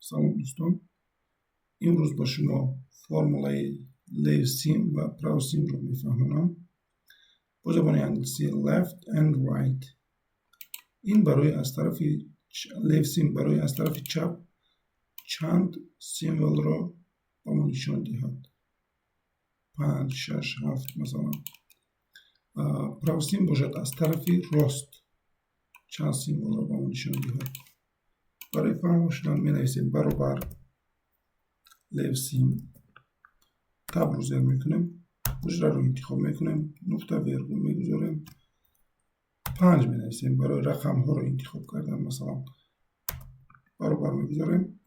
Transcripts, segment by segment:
سلام دوستان، امروز با شما فرمولای لیوسین و پراوسین رو میفهمونم با زبان انگلیسی left and right. این برای از طرف لیوسین برای از طرف چپ چند سیمبل رو با ما نشان دهد. 5 6 7 مثلا. پراوسین باشد از طرف راست چند سیمبل رو با ما نشان دهد. برای فهم شدن می نویسیم برابر لیوسین تب رو زیر میکنیم، حجره رو انتخاب میکنیم، نقطه ویرگول میگذاریم، 5 می نویسیم. برای رقم ها رو انتخاب کردن مثلا برابر میگذاریم.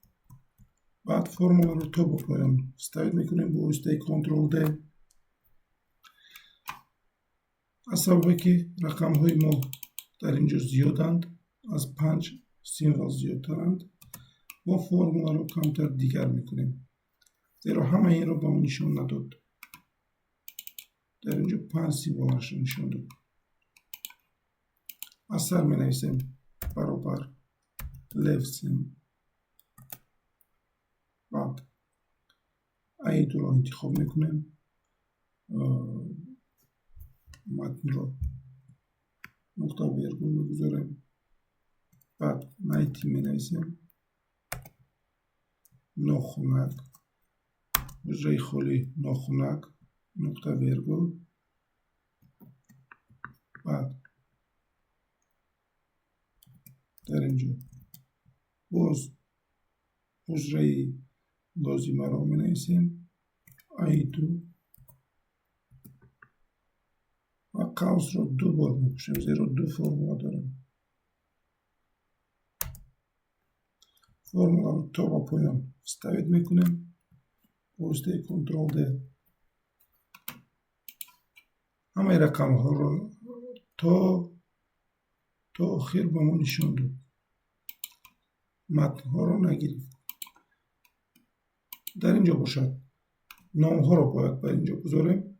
بعد فرمولا رو تا با پایان استفاده میکنیم با واسطه کنترل د. از سببی که رقم های ما در اینجا زیادند، از 5 سیمبل زیادترند، با فرمولا رو کمتر دیگر میکنیم، زیرا همه این رو با ما نشان نداد. در اینجا 5 سیمبلش نشان داد. از سر می نویسیم برابر لیوسین، بعد اید رو انتخاب میکنیم، متن رو نقطه ویرگول میگذاریم، بعد 90 می نویسیم، ناخنک، حجره خالی ناخنک، نقطه ویرگول، بعد در اینجا باز حجره لازمه رو می نویسیم، ایدو و قوس رو 2 بار می پوشیم، زیرا 2 فرمولا داریم. فرمولا رو تا با پایان استفاده میکنیم با واسطه کنترل د. همه رقم ها رو تا آخر با ما نشان داد. متن ها رو نگیریم. در اینجا باشد نام ها رو باید بر اینجا بذاریم.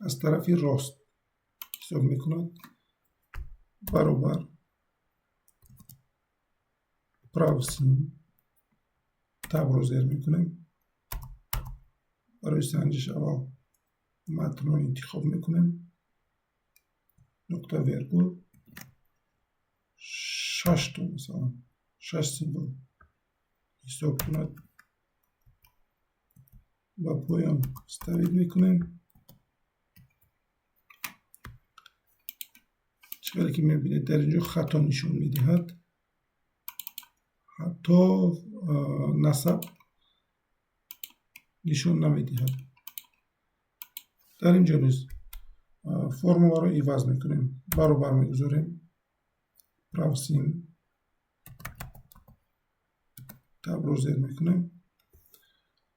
از طرف راست حساب میکند برابر پراوسین، تب رو زیر میکنیم. برای سنجش اول متن رو انتخاب میکنیم، نقطه ویرگول، 6 تا مثلا 6 سیمبل حساب کند و پایان استفاده میکنیم. چقدر که میبینید در اینجا خطا نشون میدهد، حتی نسب نشون نمیدهد. در اینجا نیز فرمولا رو عوض میکنیم، برابر میگذاریم، پراوسین، تب رو زیر میکنیم،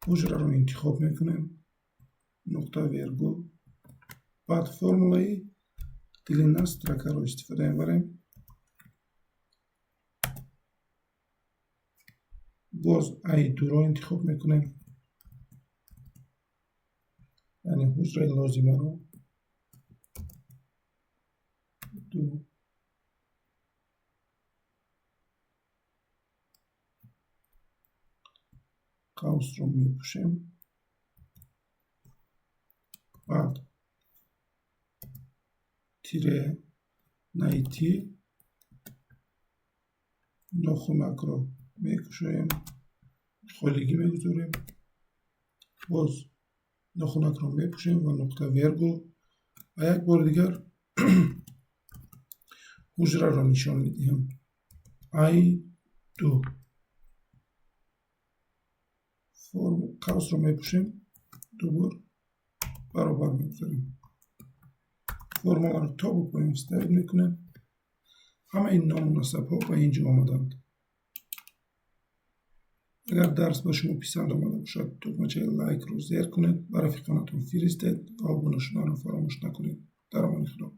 حجره رو انتخاب میکنیم، نقطه ویرگول، بعد فرمولای длина строка رو استفاده میبریم. باز ای2 رو انتخاب میکنیم، یعنی حجره لازمه رو 2، قوس رو میپوشیم، بعد تیره 90 ناخنک رو میکشیم، خالگی میگذاریم، باز ناخنک رو میپوشیم و نقطه ویرگول و یک بار دیگر حجره رو نشان میدهیم، I2. قوس رو میپوشیم، 2 بار برابر میگذاریم. فرمولا رو تا با پایان استفاده میکنیم. همه این نام و نسب ها به اینجا آمدند. اگر درس به شما پسند آمده باشد، تکمچه لایک رو زیر کنید، برای رفیقانتون فرستید، آبونه شدن رو فراموش نکنید. در امان خدا.